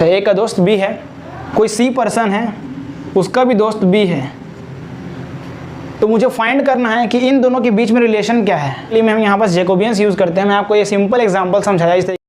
ए का दोस्त बी है, कोई सी पर्सन है उसका भी दोस्त बी है, तो मुझे फाइंड करना है कि इन दोनों के बीच में रिलेशन क्या है। इसलिए हम यहाँ पर जैकोबियंस यूज़ करते हैं। मैं आपको ये सिंपल एग्जांपल समझाया इस तरीके।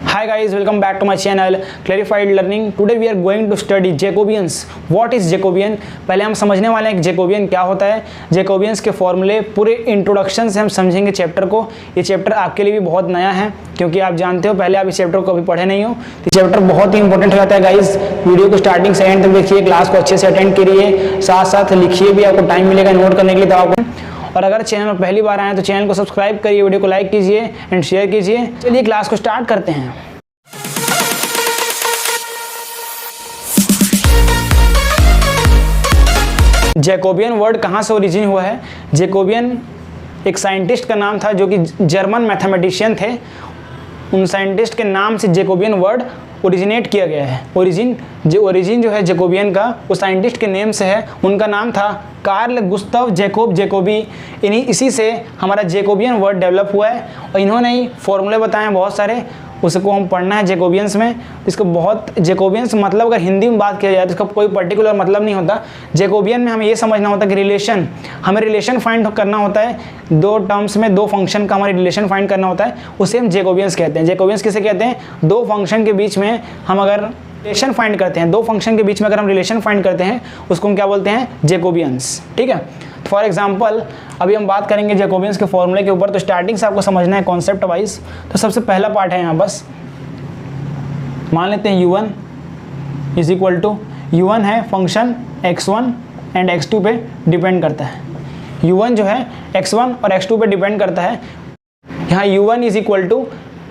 Hi guys, welcome back to my channel Clarified Learning. Today we are going to study Jacobians. What is Jacobian? पहले हम समझने वाले हैं कि Jacobian क्या होता है। Jacobians के फॉर्मूले पूरे इंट्रोडक्शन से हम समझेंगे चैप्टर को। ये चैप्टर आपके लिए भी बहुत नया है क्योंकि आप जानते हो पहले आप इस चैप्टर को कभी पढ़े नहीं हो। तो चैप्टर बहुत ही इंपॉर्टेंट हो जाता है गाइज। वीडियो को स्टार्टिंग से एंड तक देखिए, क्लास को अच्छे से अटेंड करिए, साथ साथ लिखिए भी, आपको टाइम मिलेगा नोट करने के लिए। तो आपको और अगर चैनल में पहली बार आए तो चैनल को सब्सक्राइब करिए, वीडियो को लाइक कीजिए एंड शेयर कीजिए। चलिए क्लास को स्टार्ट करते हैं। जैकोबियन वर्ड कहाँ से ओरिजिन हुआ है? जैकोबियन एक साइंटिस्ट का नाम था जो कि जर्मन मैथमेटिशियन थे। उन साइंटिस्ट के नाम से जैकोबियन वर्ड ओरिजिनेट किया गया है। ओरिजिन जो है जैकोबियन का वो साइंटिस्ट के नेम से है। उनका नाम था कार्ल गुस्ताव जैकोब जैकोबी। इसी से हमारा जैकोबियन वर्ड डेवलप हुआ है और इन्होंने ही फॉर्मूले बताए हैं बहुत सारे, उसको हम पढ़ना है जैकोबियंस में। इसको बहुत जैकोबियंस मतलब अगर हिंदी में बात किया जाए तो इसका कोई पर्टिकुलर मतलब नहीं होता। जैकोबियन में हमें ये समझना होता है कि रिलेशन, हमें रिलेशन फाइंड करना होता है। दो टर्म्स में दो फंक्शन का हमारे रिलेशन फाइंड करना होता है, उसे हम जैकोबियंस कहते हैं। जैकोबियंस किसे कहते हैं? दो फंक्शन के बीच में हम अगर रिलेशन फाइंड करते हैं, दो फंक्शन के बीच में अगर हम रिलेशन फाइंड करते हैं उसको हम क्या बोलते हैं? जैकोबियंस। ठीक है। फॉर एग्जाम्पल अभी हम बात करेंगे जैकोबियंस के फॉर्मूले के ऊपर। तो स्टार्टिंग से आपको समझना है कॉन्सेप्ट वाइज। तो सबसे पहला पार्ट है यहाँ बस मान लेते हैं u1 is equal to, u1 है फंक्शन x1 एंड x2 पे डिपेंड करता है। u1 जो है x1 और x2 पे डिपेंड करता है। यहाँ u1 is equal to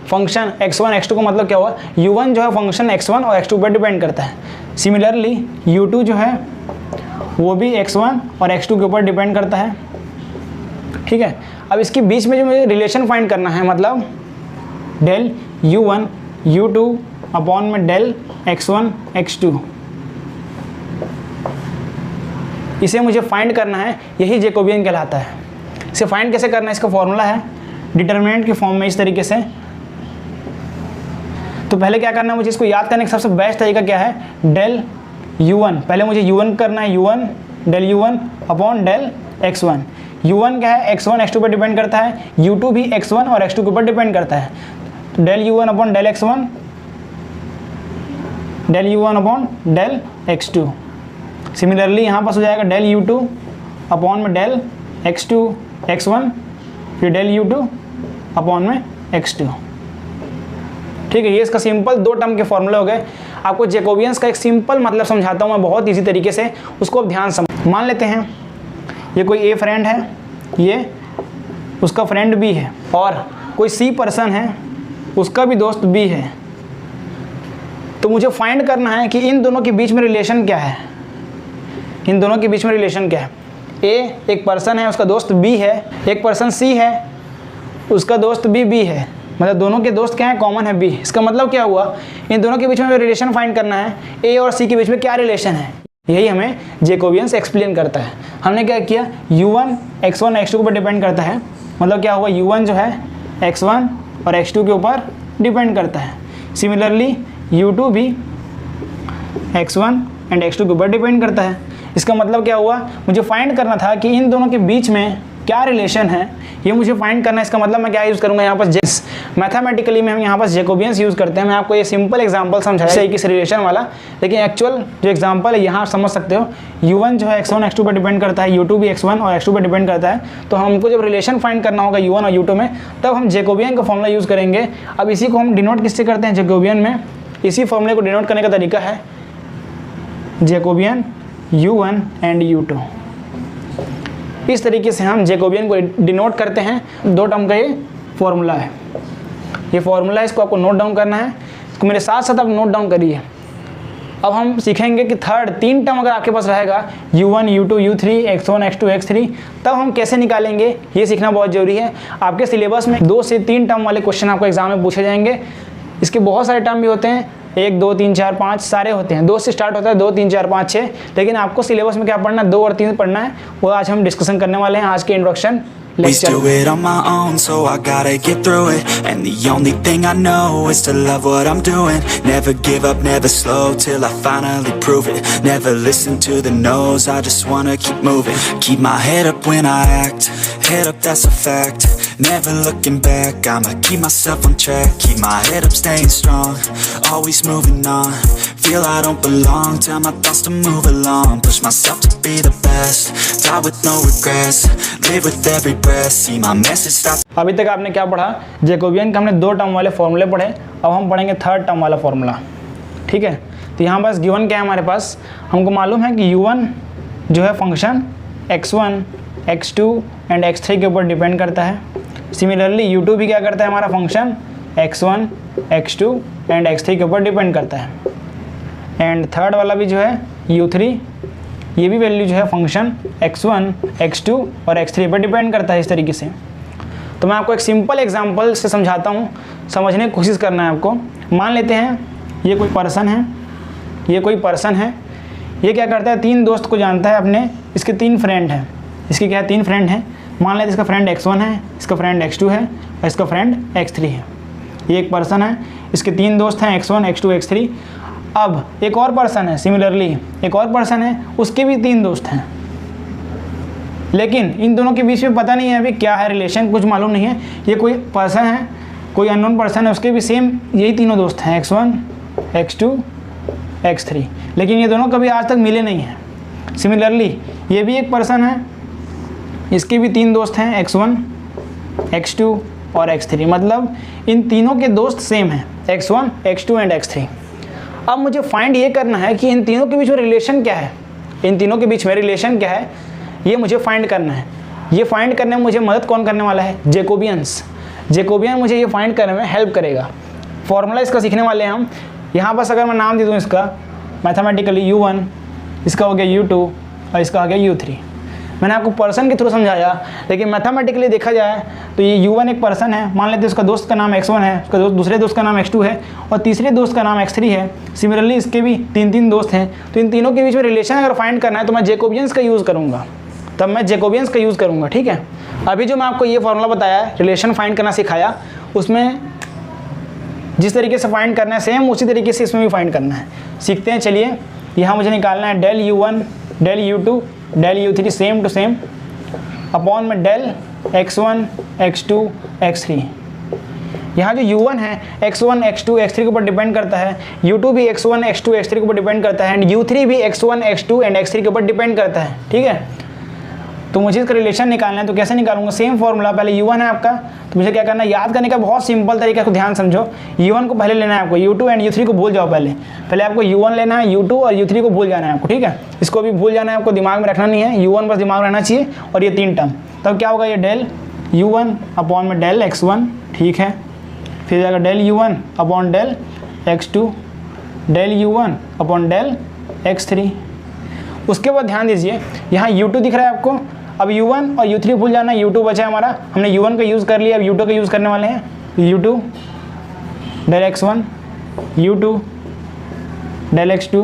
function x1 x2 का मतलब क्या हुआ? u1 जो है फंक्शन x1 और x2 पे डिपेंड करता है। सिमिलरली u2 जो है वो भी x1 और x2 के ऊपर डिपेंड करता है। ठीक है। अब इसके बीच में जो मुझे रिलेशन फाइंड करना है, मतलब डेल u1 u2 अपॉन में डेल x1 x2, इसे मुझे फाइंड करना है। यही जैकोबियन कहलाता है। इसे फाइंड कैसे करना है? इसका फॉर्मूला है डिटरमिनेंट के फॉर्म में इस तरीके से। तो पहले क्या करना है मुझे इसको याद करने का सबसे बेस्ट तरीका क्या है? डेल u1, पहले मुझे u1 करना है, u1 del u1 upon del x1। u1 क्या है? x1 x2 पर डिपेंड करता है। u2 भी x1 और x2 के ऊपर डिपेंड करता है। तो del u1 upon del x1, del u1 upon del x2। Similarly यहाँ पास हो जाएगा डेल u2 अपॉन में डेल x2 x1, फिर डेल u2 अपॉन में x2। ठीक है। ये इसका सिंपल दो टर्म के फॉर्मूले हो गए। आपको जैकोबियंस का एक सिंपल मतलब समझाता हूँ मैं बहुत इजी तरीके से, उसको आप ध्यान समझ। मान लेते हैं ये कोई ए फ्रेंड है, ये उसका फ्रेंड बी है, और कोई सी पर्सन है उसका भी दोस्त बी है। तो मुझे फाइंड करना है कि इन दोनों के बीच में रिलेशन क्या है। इन दोनों के बीच में रिलेशन क्या है? ए एक पर्सन है, उसका दोस्त बी है, एक पर्सन सी है, उसका दोस्त बी है, मतलब दोनों के दोस्त क्या है? कॉमन है बी। इसका मतलब क्या हुआ? इन दोनों के बीच में रिलेशन फाइंड करना है, ए और सी के बीच में क्या रिलेशन है। यही हमें जैकोबियंस एक्सप्लेन करता है। हमने क्या किया? u1 x1 x2 के ऊपर डिपेंड करता है, मतलब क्या हुआ? u1 जो है x1 और x2 के ऊपर डिपेंड करता है। सिमिलरली u2 भी x1 एंड x2 के ऊपर डिपेंड करता है। इसका मतलब क्या हुआ? मुझे फाइंड करना था कि इन दोनों के बीच में क्या रिलेशन है, ये मुझे फाइंड करना है। इसका मतलब मैं क्या यूज़ करूँगा यहाँ पर? मैथमेटिकली में हम यहाँ पर जैकोबियंस यूज़ करते हैं। मैं आपको ये सिंपल एग्जांपल समझाया किस रिलेशन वाला, लेकिन एक्चुअल जो एग्जांपल है यहाँ आप समझ सकते हो। u1 जो है x1 x2 पर डिपेंड करता है, u2 भी x1 और x2 पर डिपेंड करता है। तो हमको जब रिलेशन फाइंड करना होगा u1 और u2 में, तब हम जैकोबियन का फॉर्मूला यूज़ करेंगे। अब इसी को हम डिनोट किससे करते हैं? जैकोबियन में इसी फॉर्मूले को डिनोट करने का तरीका है जैकोबियन u1 एंड u2। इस तरीके से हम जैकोबियन को डिनोट करते हैं। दो टर्म का ये फॉर्मूला है। ये फॉर्मूला है, इसको आपको नोट डाउन करना है। इसको मेरे साथ साथ आप नोट डाउन करिए। अब हम सीखेंगे कि थर्ड तीन टर्म अगर आपके पास रहेगा u1 u2 u3 x1 x2 x3, तब हम कैसे निकालेंगे ये सीखना बहुत ज़रूरी है। आपके सिलेबस में 2 से 3 टर्म वाले क्वेश्चन आपको एग्जाम में पूछे जाएंगे। इसके बहुत सारे टर्म भी होते हैं, 1 2 3 4 5 सारे होते हैं, 2 से स्टार्ट होता है, 2 3 4 5 6, लेकिन आपको सिलेबस में क्या पढ़ना है, 2 और 3 पढ़ना है, वो आज हम डिस्कशन करने वाले हैं आज के introduction We do it on my own, so I gotta get through it. And the only thing I know is to love what I'm doing. Never give up, never slow, till I finally prove it. Never listen to the no's, I just wanna keep moving. Keep my head up when I act, head up, that's a fact. Never looking back, I'ma keep myself on track. Keep my head up, staying strong, always moving on. Feel I don't belong, tell my thoughts to move along. Push myself to be the best, die with no regrets. Live with every breath, see my message stop. अभी तक आपने क्या पढ़ा, Jacobian के हमने 2 term वाले फॉर्मूले पढ़े, अब हम पढ़ेंगे 3rd टर्म वाला फॉर्मूला। ठीक है, तो यहाँ पास गिवन क्या है हमारे पास, हमको मालूम है कि u1 जो है function x1 x2 and x3 के ऊपर डिपेंड करता है। सिमिलरली u2 भी क्या करता है, हमारा function x1 x2 and x3 के ऊपर डिपेंड करता है। एंड थर्ड वाला भी जो है u3, ये भी वैल्यू जो है फंक्शन x1 x2 और x3 पर डिपेंड करता है इस तरीके से। तो मैं आपको एक सिंपल एग्जांपल से समझाता हूँ, समझने की कोशिश करना है आपको। मान लेते हैं ये कोई पर्सन है, ये कोई पर्सन है, ये क्या करता है, 3 दोस्त को जानता है अपने, इसके 3 फ्रेंड हैं, इसके क्या है 3 फ्रेंड हैं। मान लेते हैं इसका फ्रेंड x1 है, इसका फ्रेंड x2 है और इसका फ्रेंड x3 है। ये एक पर्सन है, इसके 3 दोस्त हैं x1 x2 x3। अब एक और पर्सन है, सिमिलरली एक और पर्सन है, उसके भी 3 दोस्त हैं, लेकिन इन दोनों के बीच में पता नहीं है अभी क्या है रिलेशन, कुछ मालूम नहीं है। ये कोई पर्सन है, कोई अननोन पर्सन है, उसके भी सेम यही तीनों दोस्त हैं x1 x2 x3, लेकिन ये दोनों कभी आज तक मिले नहीं हैं। सिमिलरली ये भी एक पर्सन है, इसके भी 3 दोस्त हैं x1 x2 और x3, मतलब इन तीनों के दोस्त सेम हैं x1 x2 एंड x3। अब मुझे फाइंड ये करना है कि इन तीनों के बीच में रिलेशन क्या है, इन तीनों के बीच में रिलेशन क्या है, ये मुझे फाइंड करना है। ये फाइंड करने में मुझे मदद कौन करने वाला है, जैकोबियंस। जैकोबियन मुझे ये फाइंड करने में हेल्प करेगा। फॉर्मूला इसका सीखने वाले हैं हम। यहाँ बस अगर मैं नाम दे दूँ इसका मैथमेटिकली u1, इसका हो गया u2 और इसका हो गया u3। मैंने आपको पर्सन के थ्रू समझाया, लेकिन मैथमेटिकली देखा जाए तो ये u1 एक पर्सन है। मान लेते हैं उसका दोस्त का नाम x1 है, उसका दूसरे दोस्त का नाम x2 है और तीसरे दोस्त का नाम x3 है। सिमिलरली इसके भी 3 दोस्त हैं। तो इन तीनों के बीच में रिलेशन अगर फाइंड करना है तो मैं जैकोबियंस का यूज़ करूँगा, तब मैं जैकोबियंस का यूज़ करूँगा। ठीक है, अभी जो मैं आपको ये फॉर्मूला बताया, रिलेशन फाइंड करना सिखाया, उसमें जिस तरीके से फाइंड करना है सेम उसी तरीके से इसमें भी फाइंड करना है। सीखते हैं, चलिए। यहाँ मुझे निकालना है del u1 del u2 del u3 same to same upon में डेल x1 x2 x3। यहाँ जो u1 है x1 x2 x3 के ऊपर डिपेंड करता है, u2 भी x1 x2 x3 के ऊपर डिपेंड करता है एंड u3 भी x1 x2 एंड x3 के ऊपर डिपेंड करता है। ठीक है, तो मुझे इसका रिलेशन निकालना है, तो कैसे निकालूंगा, सेम फॉर्मूला। पहले u1 है आपका, तो मुझे क्या करना है, याद करने का बहुत सिंपल तरीका है, ध्यान समझो। u1 को पहले लेना है आपको, u2 एंड u3 को भूल जाओ। पहले आपको u1 लेना है, u2 और u3 को भूल जाना है आपको। ठीक है, इसको भी भूल जाना है आपको, दिमाग में रखना नहीं है, u1 बस दिमाग में रहना चाहिए और ये 3 टर्म। तब क्या होगा, ये डेल u1 अपॉन में डेल x1, ठीक है, फिर जाएगा del u1 upon del x2, del u1 upon del x3। उसके बाद ध्यान दीजिए, यहाँ u2 दिख रहा है आपको। अब u1 और u3 भूल जाना, u2 बचा है हमारा, हमने u1 का यूज़ कर लिया, अब u2 का यूज़ करने वाले हैं। u2 del x1, u2 del x2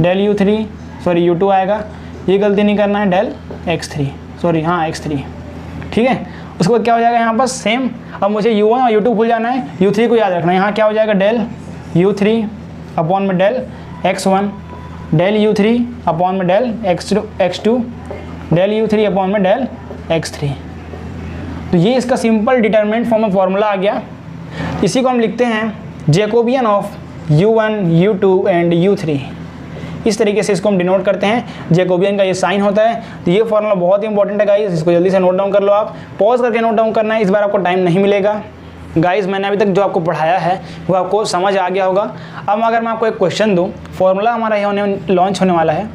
del u3, sorry u2 आएगा, ये गलती नहीं करना है, डेल x3, सॉरी हाँ x3। ठीक है, उसके बाद क्या हो जाएगा यहाँ पर सेम। अब मुझे u1 और u2 भूल जाना है, u3 को याद रखना है। यहाँ क्या हो जाएगा, डेल u3 अपॉन में del x1 del u3 upon में del x2 del u3 upon में डेल x3। तो ये इसका सिंपल डिटरमिनेंट फॉर्म में फॉर्मूला आ गया। इसी को हम लिखते हैं Jacobian of u1 u2 and u3। इस तरीके से इसको हम डिनोट करते हैं, जैकोबियन का ये साइन होता है। तो ये फॉर्मूला बहुत इंपॉर्टेंट है गाइस, इसको जल्दी से नोट डाउन कर लो। आप पॉज करके नोट डाउन करना है, इस बार आपको टाइम नहीं मिलेगा। गाइस मैंने अभी तक जो आपको पढ़ाया है वो आपको समझ आ गया होगा। अब अगर मैं आपको एक क्वेश्चन दूँ, फॉर्मूला हमारा ये लॉन्च होने वाला है,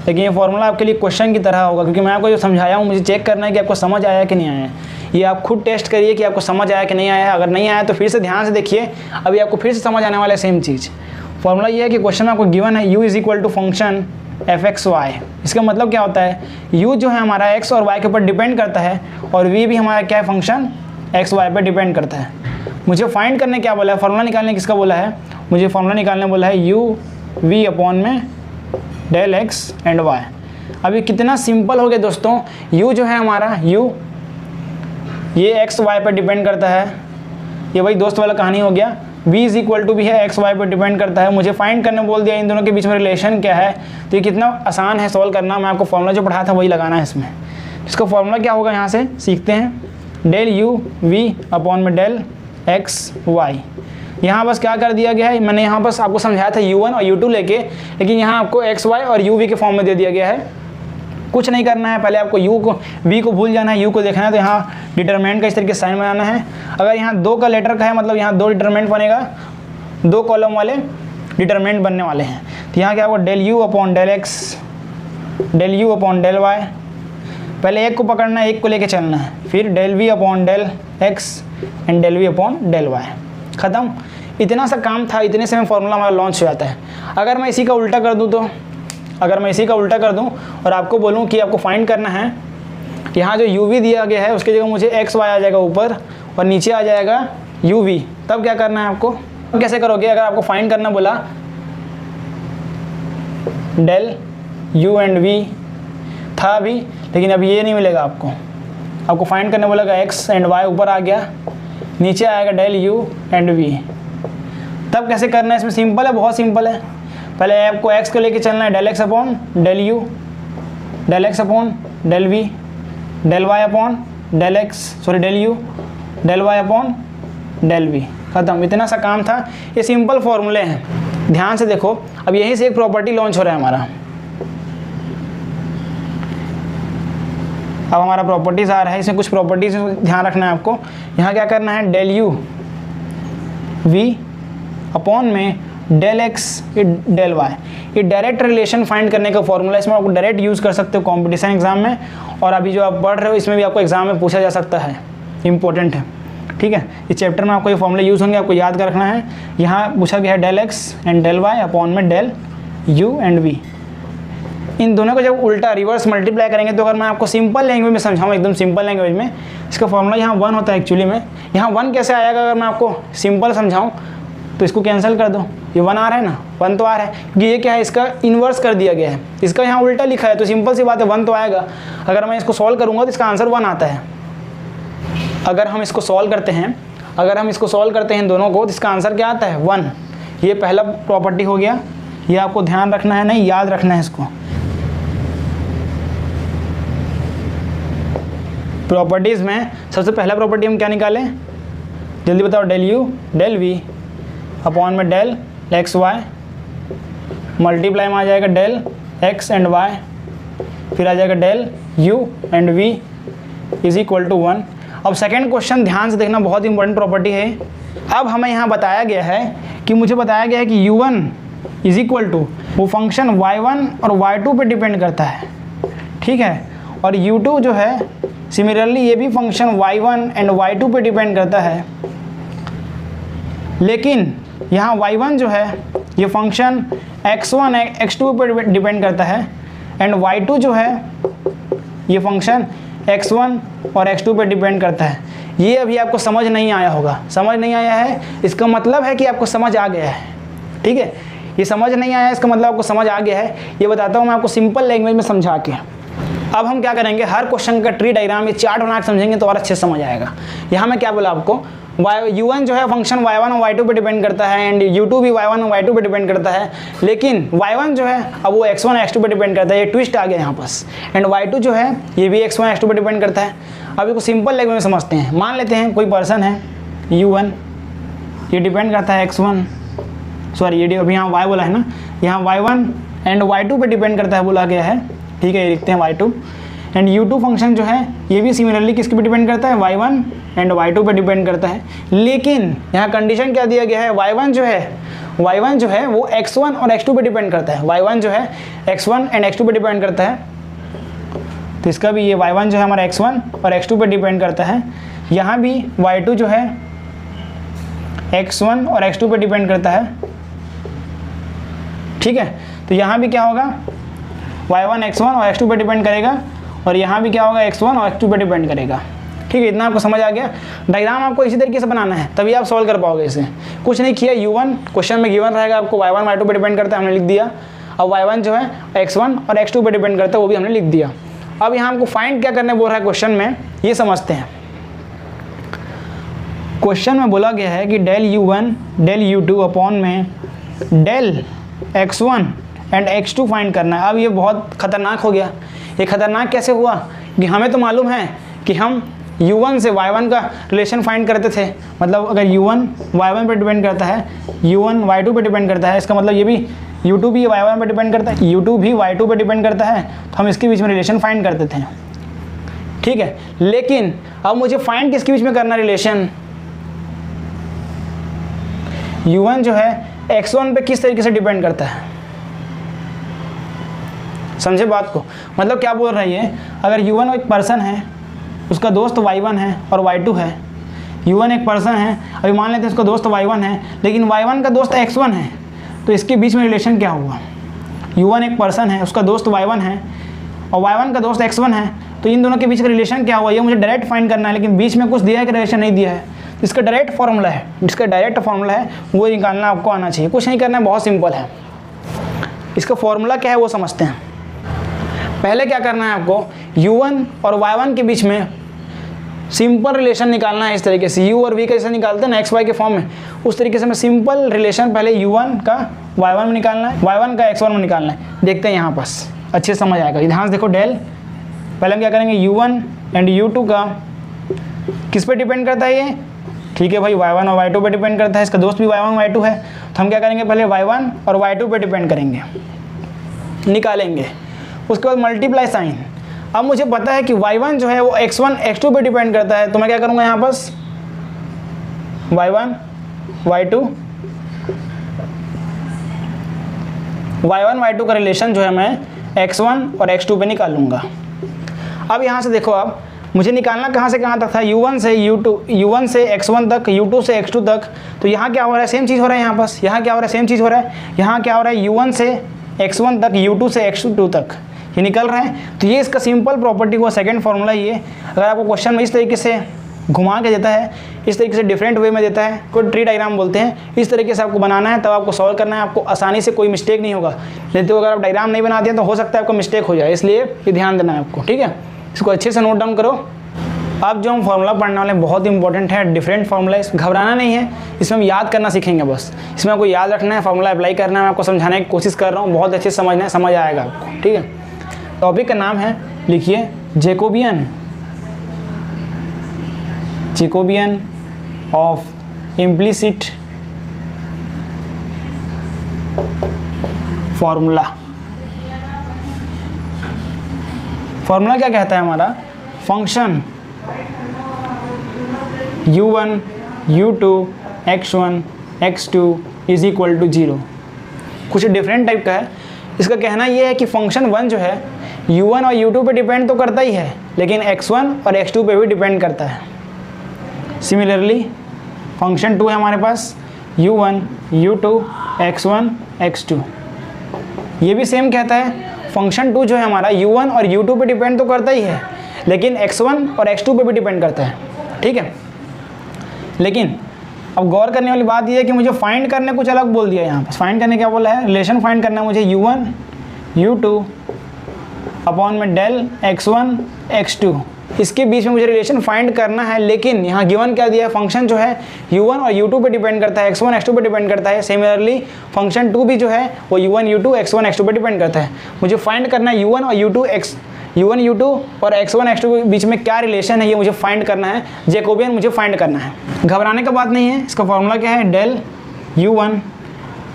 लेकिन ये फॉर्मूला आपके लिए क्वेश्चन की तरह होगा, क्योंकि मैं आपको जो समझाया हूँ मुझे चेक करना है कि आपको समझ आया कि नहीं आया। ये आप खुद टेस्ट करिए कि आपको समझ आया कि नहीं आया। अगर नहीं आया तो फिर से ध्यान से देखिए, अभी आपको फिर से समझ आने वाला है सेम चीज़। फॉर्मूला ये है कि क्वेश्चन में आपको गिवन है u is equal to function f(x,y). इसका मतलब क्या होता है, u जो है हमारा x और y के ऊपर डिपेंड करता है और v भी हमारा क्या है, फंक्शन x y पर डिपेंड करता है। मुझे फाइंड करने क्या बोला है, फॉर्मूला निकालने किसका बोला है, मुझे फॉर्मूला निकालने बोला है यू वी अपॉन में डेल एक्स एंड वाई। अभी कितना सिंपल हो गया दोस्तों, u जो है हमारा u ये एक्स वाई पर डिपेंड करता है, ये वही दोस्त वाला कहानी हो गया। v इज इक्वल टू भी है एक्स वाई पर डिपेंड करता है। मुझे फाइंड करने बोल दिया इन दोनों के बीच में रिलेशन क्या है, तो ये कितना आसान है सॉल्व करना। मैं आपको फॉर्मूला जो पढ़ाया था वही लगाना है इसमें। इसका फॉर्मूला क्या होगा यहाँ से सीखते हैं, डेल यू वी अपॉन में डेल एक्स वाई। यहाँ बस क्या कर दिया गया है, मैंने यहाँ बस आपको समझाया था u1 और u2 लेके, लेकिन यहाँ आपको एक्स वाई और u v के फॉर्म में दे दिया गया है। कुछ नहीं करना है, पहले आपको u को v को भूल जाना है, u को देखना है। तो यहाँ डिटरमिनेंट का इस तरीके से साइन बनाना है। अगर यहाँ 2 का लेटर का है मतलब यहाँ 2 डिटरमिनेंट बनेगा, 2 कॉलम वाले डिटरमिनेंट बनने वाले हैं। तो यहाँ क्या होगा, del u upon del x, del u upon del y. पहले एक को पकड़ना है, एक को लेके चलना है, फिर del v upon del x and del v upon del y. ख़त्म। इतना सा काम था, इतने से में फॉर्मूला हमारा लॉन्च हो जाता है। अगर मैं इसी का उल्टा कर दूँ, तो अगर मैं इसी का उल्टा कर दूँ और आपको बोलूँ कि आपको फाइंड करना है, यहाँ जो u v दिया गया है उसकी जगह मुझे एक्स वाई आ जाएगा ऊपर और नीचे आ जाएगा u v, तब क्या करना है आपको, कैसे करोगे। अगर आपको फाइंड करना बोला डेल u एंड v था अभी, लेकिन अब ये नहीं मिलेगा आपको फाइंड करने बोलेगा x एंड y, ऊपर आ गया, नीचे आएगा डेल u एंड v। तब कैसे करना है, इसमें सिंपल है, बहुत सिंपल है। पहले आपको x को लेके चलना है, del x upon del u, del x upon del v, del y upon del del u, del y upon del v। ख़त्म। इतना सा काम था। ये सिंपल फॉर्मूले हैं, ध्यान से देखो। अब यहीं से एक प्रॉपर्टी लॉन्च हो रहा है हमारा। अब हमारा प्रॉपर्टीज़ आ रहा है, इसमें कुछ प्रॉपर्टीज़ ध्यान रखना है आपको। यहाँ क्या करना है, डेल u v अपॉन में डेल x डेल y। ये डायरेक्ट रिलेशन फाइंड करने का फॉर्मूला, इसमें आपको डायरेक्ट यूज़ कर सकते हो कॉम्पिटिशन एग्जाम में, और अभी जो आप पढ़ रहे हो इसमें भी आपको एग्जाम में पूछा जा सकता है, इंपॉर्टेंट है। ठीक है, इस चैप्टर में आपको ये फॉर्मूले यूज़ होंगे, आपको याद कर रखना है। यहाँ पूछा गया है del x and del y upon में डेल u एंड v। इन दोनों को जब उल्टा रिवर्स मल्टीप्लाई करेंगे, तो अगर मैं आपको सिंपल लैंग्वेज में समझाऊँ, एकदम सिंपल लैंग्वेज में, इसका फॉर्मूला यहाँ 1 होता है एक्चुअली में। यहाँ 1 कैसे आएगा, अगर मैं आपको सिंपल समझाऊँ तो इसको कैंसिल कर दो, ये 1 आ रहा है ना, 1 तो आ रहा है, क्योंकि ये क्या है, इसका इन्वर्स कर दिया गया है, इसका यहाँ उल्टा लिखा है, तो सिंपल सी बात है 1 तो आएगा। अगर मैं इसको सॉल्व करूँगा तो इसका आंसर 1 आता है। अगर हम इसको सॉल्व करते हैं इन दोनों को, तो इसका आंसर क्या आता है, 1। ये पहला प्रॉपर्टी हो गया, ये आपको ध्यान रखना है, नहीं याद रखना है इसको। प्रॉपर्टीज़ में सबसे पहला प्रॉपर्टी हम क्या निकालें, जल्दी बताओ, del u del v upon में डेल एक्स वाई, मल्टीप्लाई में आ जाएगा डेल x एंड y, फिर आ जाएगा del u and v is equal to 1। अब सेकेंड क्वेश्चन ध्यान से देखना, बहुत इंपॉर्टेंट प्रॉपर्टी है। अब हमें यहाँ बताया गया है कि u1 इज इक्वल टू वो फंक्शन y1 और y2 पे डिपेंड करता है, ठीक है, और u2 जो है सिमिलरली ये भी फंक्शन y1 एंड y2 पे डिपेंड करता है। लेकिन यहाँ y1 जो है ये फंक्शन x1 x2 पर डिपेंड करता है, एंड y2 जो है ये फंक्शन x1 और x2 पर डिपेंड करता है। ये अभी आपको समझ नहीं आया होगा, समझ नहीं आया है, इसका मतलब है कि आपको समझ आ गया है। ठीक है, ये समझ नहीं आया इसका मतलब आपको समझ आ गया है। ये बताता हूँ मैं आपको सिंपल लैंग्वेज में समझा के। अब हम क्या करेंगे, हर क्वेश्चन का ट्री डायग्राम ये चार्ट बना के समझेंगे तो और अच्छे से समझ आएगा। यहाँ मैं क्या बोला आपको, u1 जो है फंक्शन y1 और y2 पे डिपेंड करता है, एंड u2 भी y1 और y2 पे डिपेंड करता है, लेकिन y1 जो है अब वो x1 x2 पे डिपेंड करता है, ये ट्विस्ट आ गया यहाँ पास, एंड y2 जो है ये भी x1 x2 पे डिपेंड करता है। अब इसको सिंपल लैंग्वेज में समझते हैं। मान लेते हैं कोई पर्सन है u1, ये डिपेंड करता है x1, सॉरी ये अभी यहाँ y बोला है ना, यहाँ y1 एंड y2 पे डिपेंड करता है बोला गया है, ठीक है, ये लिखते हैं y2। एंड u2 फंक्शन जो है ये भी सिमिलरली किसके पे डिपेंड करता है, y1 एंड y2 पे डिपेंड करता है। लेकिन यहाँ कंडीशन क्या दिया गया है, y1 जो है वो x1 और x2 पे डिपेंड करता है, y1 जो है x1 एंड x2 पे डिपेंड करता है, तो इसका भी ये y1 जो है हमारा x1 और x2 पे डिपेंड करता है। यहाँ भी y2 जो है x1 और x2 पे डिपेंड करता है, ठीक है, तो यहाँ भी क्या होगा, y1 x1 और x2 पे डिपेंड करेगा, और यहाँ भी क्या होगा, x1 और x2 पे डिपेंड करेगा, ठीक है, इतना आपको समझ आ गया। डायग्राम आपको इसी तरीके से बनाना है, तभी आप सॉल्व कर पाओगे इसे। कुछ नहीं किया, u1 क्वेश्चन में गिवन रहेगा आपको, y1 y2 पे डिपेंड करता है, हमने लिख दिया। अब y1 जो है x1 और x2 पे डिपेंड करता है, वो भी हमने लिख दिया। अब यहाँ हमको फाइंड क्या करने बोल रहा है क्वेश्चन में, ये समझते हैं। क्वेश्चन में बोला गया है कि del u1 del u2 upon में del x1 and x2 find करना है। अब ये बहुत खतरनाक हो गया। ये खतरनाक कैसे हुआ कि हमें तो मालूम है कि हम u1 से y1 का रिलेशन फाइंड करते थे, मतलब अगर u1 y1 पे डिपेंड करता है, u1 y2 पे डिपेंड करता है, इसका मतलब ये भी u2 भी y1 पे डिपेंड करता है, u2 भी y2 पे डिपेंड करता है, तो हम इसके बीच में रिलेशन फाइंड करते थे। ठीक है, लेकिन अब मुझे फाइंड किसके बीच में करना रिलेशन, u1 जो है x1 पे किस तरीके से डिपेंड करता है, समझे बात को। मतलब क्या बोल रही है, अगर u1 एक पर्सन है, उसका दोस्त y1 है और y2 है। u1 एक पर्सन है, अभी मान लेते हैं उसका दोस्त y1 है, लेकिन y1 का दोस्त x1 है, तो इसके बीच में रिलेशन क्या हुआ। u1 एक पर्सन है, उसका दोस्त y1 है और y1 का दोस्त x1 है, तो इन दोनों के बीच का रिलेशन क्या हुआ, ये मुझे डायरेक्ट फाइंड करना है, लेकिन बीच में कुछ दिया है कि रिलेशन नहीं दिया है। इसका डायरेक्ट फार्मूला है, जिसका डायरेक्ट फार्मूला है वो निकालना आपको आना चाहिए। कुछ नहीं करना है, बहुत सिंपल है। इसका फार्मूला क्या है वो समझते हैं। पहले क्या करना है आपको, u1 और y1 के बीच में सिंपल रिलेशन निकालना है। इस तरीके से u और v कैसे निकालते हैं ना x y के फॉर्म में, उस तरीके से मैं सिंपल रिलेशन पहले u1 का y1 में निकालना है, y1 का x1 में निकालना है। देखते हैं यहाँ पास अच्छे से समझ आएगा। ध्यान से देखो, डेल पहले हम क्या करेंगे, u1 एंड u2 का किस पे डिपेंड करता है ये, ठीक है भाई y1 और y2 पे डिपेंड करता है, इसका दोस्त भी y1 y2 है, तो हम क्या करेंगे, पहले y1 और y2 पे डिपेंड करेंगे, निकालेंगे। उसके बाद मल्टीप्लाई साइन। अब मुझे पता है कि y1 जो है वो x1 x2 पे डिपेंड करता है, तो मैं क्या करूँगा यहाँ पास y1 y2 का रिलेशन जो है मैं x1 और x2 पे निकालूंगा। अब यहाँ से देखो, आप मुझे निकालना कहाँ से कहाँ तक था, u1 से x1 तक, u2 से x2 तक। तो यहाँ क्या हो रहा है, सेम चीज़ हो रहा है यहाँ पास। यहाँ क्या हो रहा है, सेम चीज़ हो रहा है। यहाँ क्या हो रहा है, u1 से x1 तक, u2 से x2 तक ये निकल रहा है। तो ये इसका सिंपल प्रॉपर्टी हुआ, सेकंड फार्मूला ये। अगर आपको क्वेश्चन में इस तरीके से घुमा के देता है, इस तरीके से डिफरेंट वे में देता है, कोई ट्री डायग्राम बोलते हैं, इस तरीके से आपको बनाना है, तब आपको सॉल्व करना है। आपको आसानी से कोई मिस्टेक नहीं होगा। नहीं तो अगर आप डायग्राम नहीं बनाते हैं तो हो सकता है आपको मिस्टेक हो जाए, इसलिए ये ध्यान देना है आपको। ठीक है, इसको अच्छे से नोट डाउन करो। अब जो हम फार्मूला पढ़ने वाले हैं बहुत इंपॉर्टेंट है, डिफरेंट फार्मूला। घबराना नहीं है, इसमें हम याद करना सीखेंगे बस। इसमें आपको याद रखना है, फार्मूला अप्लाई करना है। मैं आपको समझाने की कोशिश कर रहा हूँ, बहुत अच्छे से समझना है, समझ आएगा आपको। ठीक है, टॉपिक का नाम है, लिखिए Jacobian of implicit formula. Formula क्या कहता है हमारा, function u1 u2 x1 x2 is equal to 0। कुछ डिफरेंट टाइप का है। इसका कहना यह है कि फंक्शन 1 जो है u1 और u2 पे डिपेंड तो करता ही है, लेकिन x1 और x2 पे भी डिपेंड करता है। सिमिलरली फंक्शन 2 है हमारे पास, u1 u2 x1 x2। ये भी सेम कहता है, फंक्शन 2 जो है हमारा u1 और u2 पे डिपेंड तो करता ही है, लेकिन x1 और x2 पे भी डिपेंड करता है। ठीक है, लेकिन अब गौर करने वाली बात यह है कि मुझे फाइंड करने कुछ अलग बोल दिया। यहाँ पर फाइंड करने क्या बोला है, रिलेशन फाइंड करना है मुझे u1 u2 अपॉन में डेल x1 x2, इसके बीच में मुझे रिलेशन फाइंड करना है। लेकिन यहाँ गिवन क्या दिया है, फंक्शन जो है u1 और u2 पे डिपेंड करता है, x1 x2 पे डिपेंड करता है। सिमिलरली फंक्शन 2 भी जो है वो u1 u2 x1 x2 पे डिपेंड करता है। मुझे फाइंड करना है u1 और u2 और x1 x2 के बीच में क्या रिलेशन है, ये मुझे फाइंड करना है। जैकोबियन मुझे फाइंड करना है, घबराने का बात नहीं है। इसका फॉर्मूला क्या है, डेल u1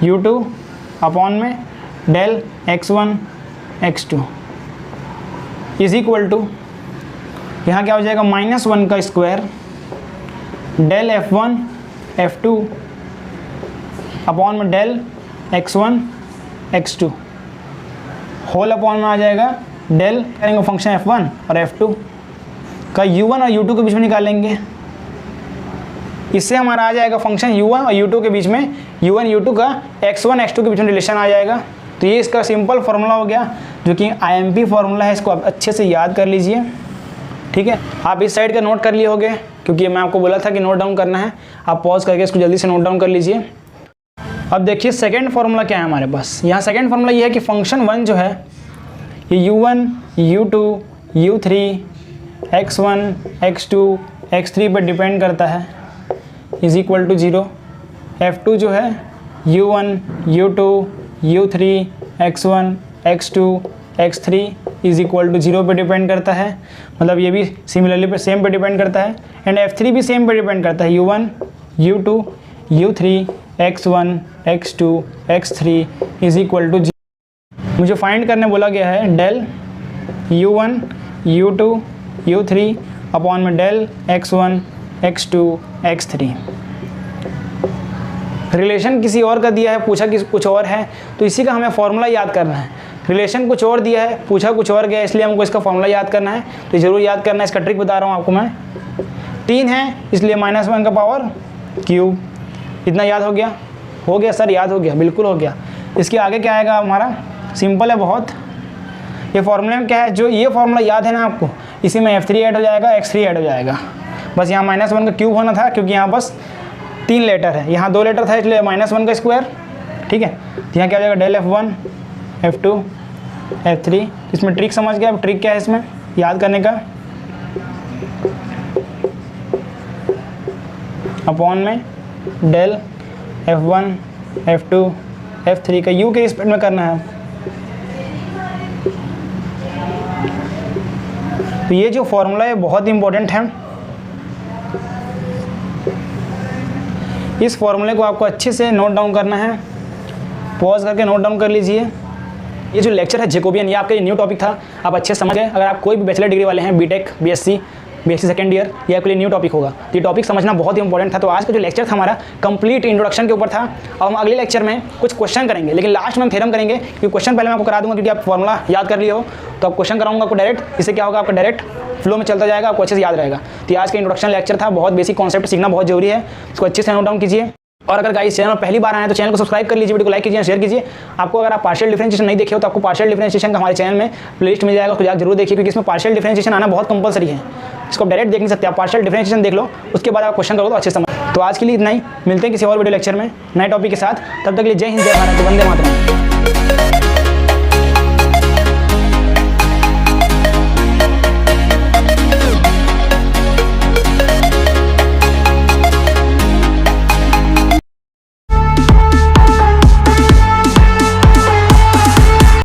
u2 अपॉन में del x1 x2 is equal to, यहाँ क्या हो जाएगा, -1 का square del f1 f2 upon में del x1 x2 whole upon में आ जाएगा डेल, करेंगे फंक्शन f1 और f2 का u1 और u2 के बीच में निकालेंगे। इससे हमारा आ जाएगा फंक्शन u1 और u2 के बीच में u1 u2 का x1 x2 के बीच में रिलेशन आ जाएगा। तो ये इसका सिंपल फार्मूला हो गया, जो कि IMP फार्मूला है। इसको आप अच्छे से याद कर लीजिए। ठीक ठीक है, आप इस साइड का नोट कर लिए होगे क्योंकि मैं आपको बोला था कि नोट डाउन करना है। आप पॉज करके इसको जल्दी से नोट डाउन कर लीजिए। अब देखिए सेकेंड फार्मूला क्या है हमारे पास। यहाँ सेकेंड फार्मूला ये है कि फंक्शन 1 जो है ये u1, u2, u3, x1, x2, x3 पर डिपेंड करता है इज इक्वल टू 0। f2 जो है u1, u2, u3, x1, x2, x3 is equal to 0 पे डिपेंड करता है, मतलब ये भी सिमिलरली पे सेम पे डिपेंड करता है। एंड f3 भी सेम पे डिपेंड करता है, u1, u2, u3, x1, x2, x3 is equal to 0। मुझे फाइंड करने बोला गया है del u1, u2, u3 upon में del x1, x2, x3। Relation किसी और का दिया है, पूछा कि कुछ और है, तो इसी का हमें फॉर्मूला याद करना है। रिलेशन कुछ और दिया है, पूछा कुछ और गया, इसलिए हमको इसका फॉर्मूला याद करना है। तो ज़रूर याद करना है, इसका ट्रिक बता रहा हूँ आपको मैं। 3 है इसलिए -1 का पावर क्यूब, इतना याद हो गया? हो गया सर, याद हो गया, बिल्कुल हो गया। इसके आगे क्या आएगा हमारा? सिंपल है बहुत। ये फॉर्मूले में क्या है, जो ये फॉर्मूला याद है ना आपको, इसी में f3 ऐड हो जाएगा, x3 ऐड हो जाएगा। बस यहाँ -1 का क्यूब होना था क्योंकि यहाँ बस 3 लेटर है, यहाँ 2 लेटर था इसलिए -1 का स्क्वायर। ठीक है, तो यहाँ क्या हो जाएगा डेल f1, f2, f3। इसमें ट्रिक समझ गया? अब ट्रिक क्या है इसमें याद करने का? अपॉन में डेल f1, f2, f3 का u के रिस्पेक्ट में करना है। तो ये जो फॉर्मूला है बहुत इंपॉर्टेंट है। इस फॉर्मूले को आपको अच्छे से नोट डाउन करना है, पॉज करके नोट डाउन कर लीजिए। ये जो लेक्चर है जैकोबियन, ये आपका न्यू टॉपिक था, आप अच्छे से समझ गए। अगर आप कोई भी बैचलर डिग्री वाले हैं, बीटेक, बीएससी सेकेंड ईयर, ये आपके लिए न्यू टॉपिक होगा। तो ये टॉपिक समझना बहुत ही इंपॉर्टेंट था। तो आज का जो लेक्चर था हमारा कंप्लीट इंट्रोडक्शन के ऊपर था। अब हम अगले लेक्चर में कुछ क्वेश्चन करेंगे, लेकिन लास्ट में हम थ्योरम करेंगे, क्योंकि क्वेश्चन पहले मैं आपको करा दूंगा क्योंकि आप फॉर्मूला याद कर लिए हो। तो आप क्वेश्चन कराऊंगा आपको डायरेक्ट, इससे क्या होगा, आपका डायरेक्ट फ्लो में चलता जाएगा, आपको अच्छे से याद रहेगा। तो आज का इंट्रोडक्शन लेक्चर था, बहुत बेसिक कॉन्सेप्ट सीखना बहुत जरूरी है, इसको अच्छे से नोट डाउन कीजिए। और अगर गाइस चैनल में पहली बार आए तो चैनल को सब्सक्राइब कर लीजिए, वीडियो को लाइक कीजिए, शेयर कीजिए। आपको अगर आप पार्शियल डिफरेंशिएशन नहीं देखे हो तो आपको पार्शियल डिफरेंशिएशन का हमारे चैनल में प्लेलिस्ट मिल जाएगा, उसको जाकर जरूर देखिए, क्योंकि इसमें पार्शियल डिफरेंशिएशन आना बहुत कंपलसरी है। इसको डायरेक्ट देख नहीं सकते आप, पार्शियल डिफरेंशिएशन देख लो, उसके बाद आप क्वेश्चन करो तो अच्छे समझ। तो आज के लिए इतना ही, मिलते हैं किसी और वीडियो लेक्चर में नए टॉपिक के साथ। तब तक के लिए जय हिंद, जय भारत, वंदे मातरम।